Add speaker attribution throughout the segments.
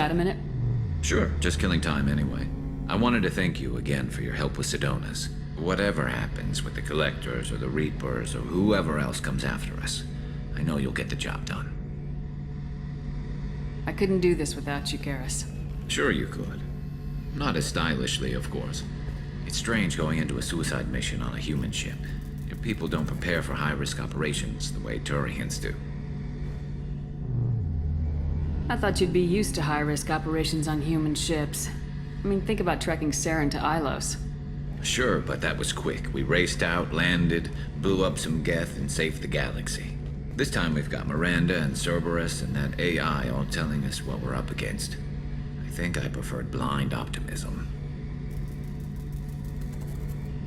Speaker 1: got a minute?
Speaker 2: Sure, just killing time anyway. I wanted to thank you again for your help with Sedona's. Whatever happens with the Collectors or the Reapers or whoever else comes after us, I know you'll get the job done.
Speaker 1: I couldn't do this without you, Garrus.
Speaker 2: Sure you could. Not as stylishly, of course. It's strange going into a suicide mission on a human ship. Your people don't prepare for high-risk operations the way Turians do.
Speaker 1: I thought you'd be used to high-risk operations on human ships. I mean, think about trekking Saren to Ilos.
Speaker 2: Sure, but that was quick. We raced out, landed, blew up some Geth, and saved the galaxy. This time we've got Miranda and Cerberus and that AI all telling us what we're up against. I think I preferred blind optimism.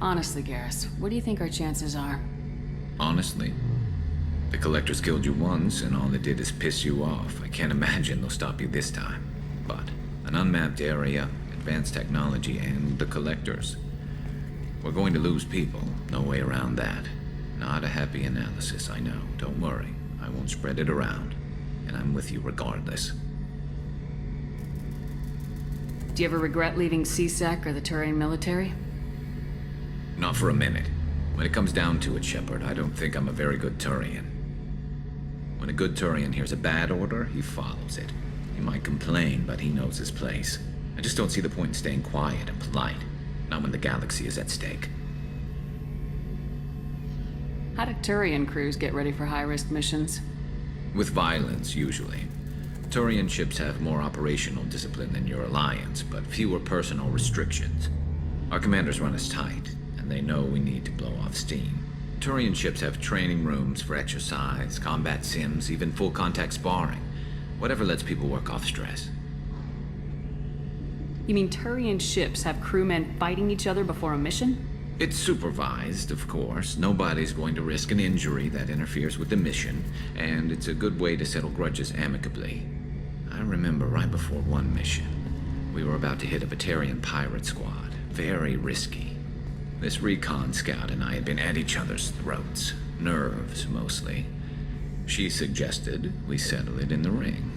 Speaker 1: Honestly, Garrus, what do you think our chances are?
Speaker 2: Honestly? The Collectors killed you once, and all it did is piss you off. I can't imagine they'll stop you this time. But an unmapped area, advanced technology, and the Collectors. We're going to lose people. No way around that. Not a happy analysis, I know. Don't worry. I won't spread it around. And I'm with you regardless.
Speaker 1: Do you ever regret leaving CSEC or the Turian military?
Speaker 2: Not for a minute. When it comes down to it, Shepard, I don't think I'm a very good Turian. When a good Turian hears a bad order, he follows it. He might complain, but he knows his place. I just don't see the point in staying quiet and polite. Not when the galaxy is at stake.
Speaker 1: How do Turian crews get ready for high-risk missions?
Speaker 2: With violence, usually. Turian ships have more operational discipline than your alliance, but fewer personal restrictions. Our commanders run us tight, and they know we need to blow off steam. Turian ships have training rooms for exercise, combat sims, even full-contact sparring. Whatever lets people work off stress.
Speaker 1: You mean Turian ships have crewmen fighting each other before a mission?
Speaker 2: It's supervised, of course. Nobody's going to risk an injury that interferes with the mission, and it's a good way to settle grudges amicably. I remember right before one mission, we were about to hit a Batarian pirate squad. Very risky. This recon scout and I had been at each other's throats. Nerves, mostly. She suggested we settle it in the ring.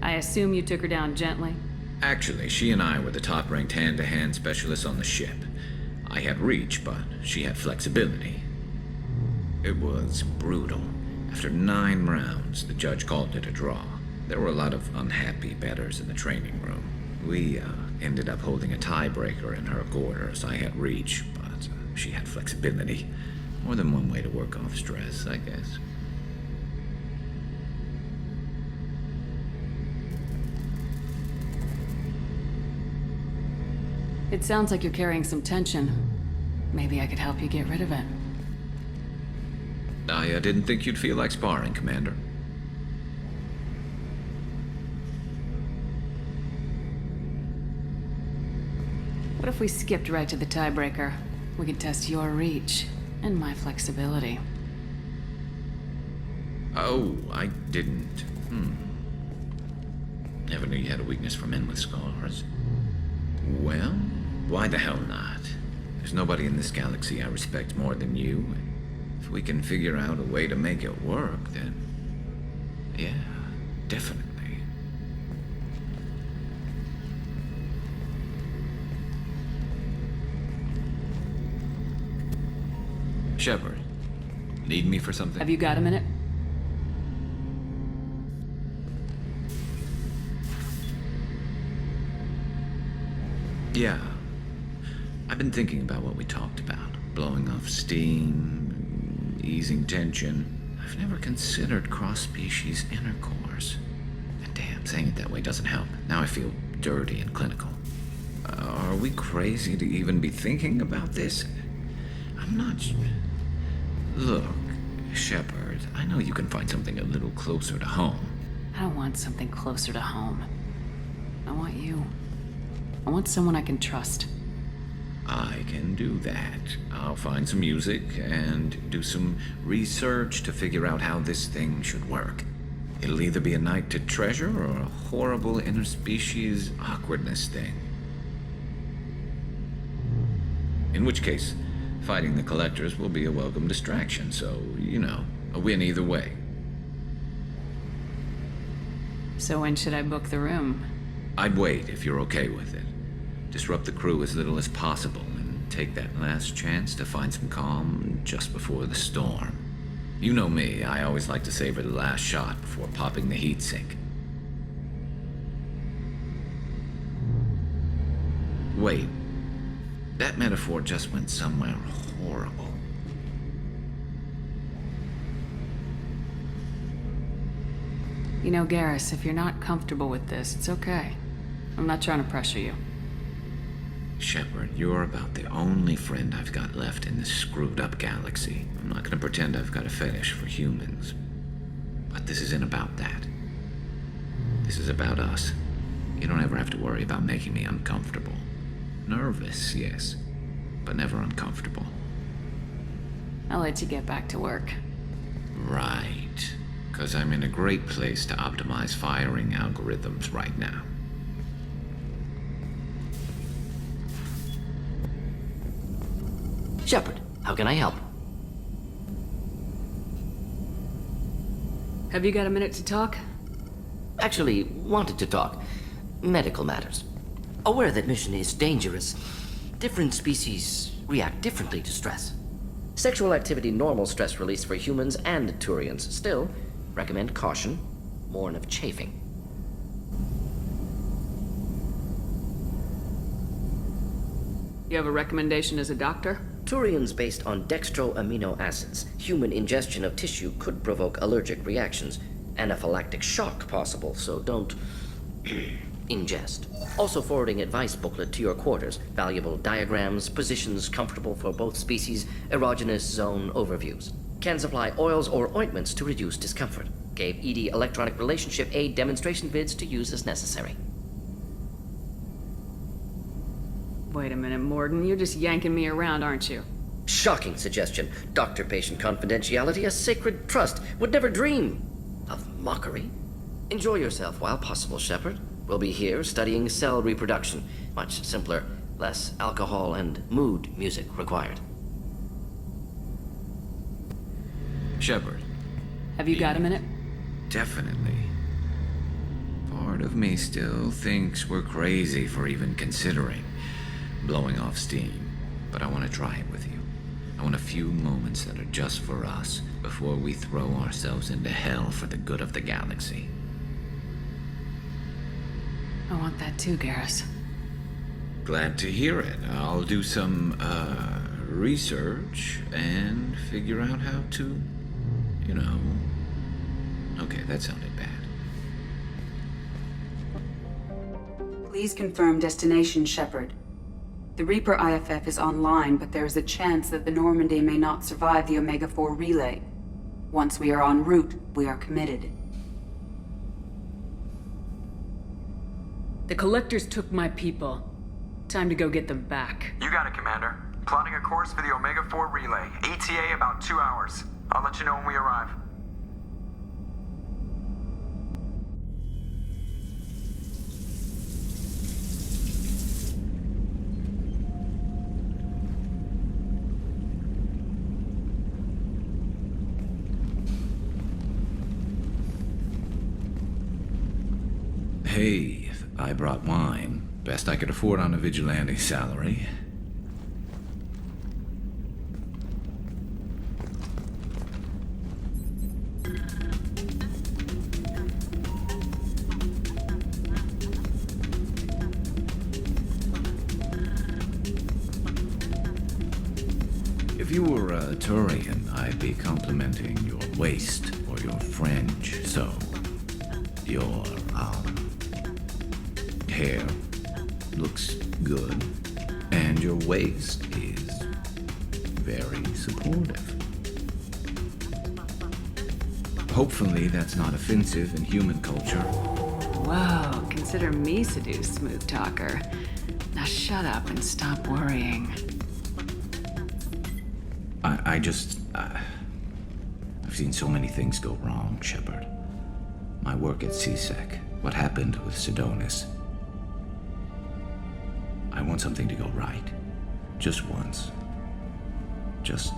Speaker 1: I assume you took her down gently?
Speaker 2: Actually, she and I were the top-ranked hand-to-hand specialists on the ship. I had reach, but she had flexibility. It was brutal. After 9 rounds, the judge called it a draw. There were a lot of unhappy bettors in the training room. We ended up holding a tiebreaker in her quarters. I had reach, but she had flexibility. More than one way to work off stress, I guess.
Speaker 1: It sounds like you're carrying some tension. Maybe I could help you get rid of it.
Speaker 2: I didn't think you'd feel like sparring, Commander.
Speaker 1: What if we skipped right to the tiebreaker? We could test your reach and my flexibility.
Speaker 2: Oh, I didn't. Never knew you had a weakness for men with scars. Well, why the hell not? There's nobody in this galaxy I respect more than you. If we can figure out a way to make it work, then... yeah, definitely. Shepard, need me for something?
Speaker 1: Have you got a minute?
Speaker 2: Yeah. I've been thinking about what we talked about. Blowing off steam, easing tension. I've never considered cross-species intercourse. And damn, saying it that way doesn't help. Now I feel dirty and clinical. Are we crazy to even be thinking about this? I'm not... Look, Shepard, I know you can find something a little closer to home.
Speaker 1: I don't want something closer to home. I want you. I want someone I can trust.
Speaker 2: I can do that. I'll find some music and do some research to figure out how this thing should work. It'll either be a night to treasure or a horrible interspecies awkwardness thing. In which case, fighting the Collectors will be a welcome distraction, so, you know, a win either way.
Speaker 1: So when should I book the room?
Speaker 2: I'd wait if you're okay with it. Disrupt the crew as little as possible and take that last chance to find some calm just before the storm. You know me, I always like to savor the last shot before popping the heatsink. Wait, that metaphor just went somewhere horrible.
Speaker 1: You know, Garrus, if you're not comfortable with this, it's okay. I'm not trying to pressure you.
Speaker 2: Shepard, you're about the only friend I've got left in this screwed-up galaxy. I'm not gonna pretend I've got a fetish for humans. But this isn't about that. This is about us. You don't ever have to worry about making me uncomfortable. Nervous, yes, but never uncomfortable.
Speaker 1: I'll let you get back to work.
Speaker 2: Right. 'Cause I'm in a great place to optimize firing algorithms right now.
Speaker 3: Shepard, how can I help?
Speaker 1: Have you got a minute to talk?
Speaker 3: Actually, wanted to talk. Medical matters. Aware that mission is dangerous. Different species react differently to stress. Sexual activity normal stress release for humans and Turians. Still, recommend caution. Warn of chafing.
Speaker 1: You have a recommendation as a doctor?
Speaker 3: Turians based on dextro amino acids. Human ingestion of tissue could provoke allergic reactions. Anaphylactic shock possible, so don't ingest. Also forwarding advice booklet to your quarters. Valuable diagrams, positions comfortable for both species, erogenous zone overviews. Can supply oils or ointments to reduce discomfort. Gave ED electronic relationship aid demonstration vids to use as necessary.
Speaker 1: Wait a minute, Morden. You're just yanking me around, aren't you?
Speaker 3: Shocking suggestion. Doctor-patient confidentiality, a sacred trust. Would never dream of mockery. Enjoy yourself while possible, Shepard. We'll be here studying cell reproduction. Much simpler, less alcohol and mood music required.
Speaker 2: Shepard.
Speaker 1: Have you got a minute?
Speaker 2: Definitely. Part of me still thinks we're crazy for even considering blowing off steam, but I want to try it with you. I want a few moments that are just for us before we throw ourselves into hell for the good of the galaxy.
Speaker 1: I want that too, Garrus.
Speaker 2: Glad to hear it. I'll do some, research and figure out how to, you know... Okay, that sounded bad.
Speaker 4: Please confirm destination, Shepard. The Reaper IFF is online, but there is a chance that the Normandy may not survive the Omega-4 relay. Once we are en route, we are committed.
Speaker 1: The Collectors took my people. Time to go get them back.
Speaker 5: You got it, Commander. Plotting a course for the Omega-4 relay. ETA about 2 hours. I'll let you know when we arrive.
Speaker 2: Hey, I brought wine. Best I could afford on a vigilante salary. If you were a Turian, I'd be complimenting your waist or your fringe, so... Your, hair looks good, and your waist is very supportive. Hopefully that's not offensive in human culture.
Speaker 1: Whoa, consider me seduced, smooth talker. Now shut up and stop worrying.
Speaker 2: I've seen so many things go wrong, Shepard. My work at CSEC, what happened with Sidonis. I want something to go right. Just once. Just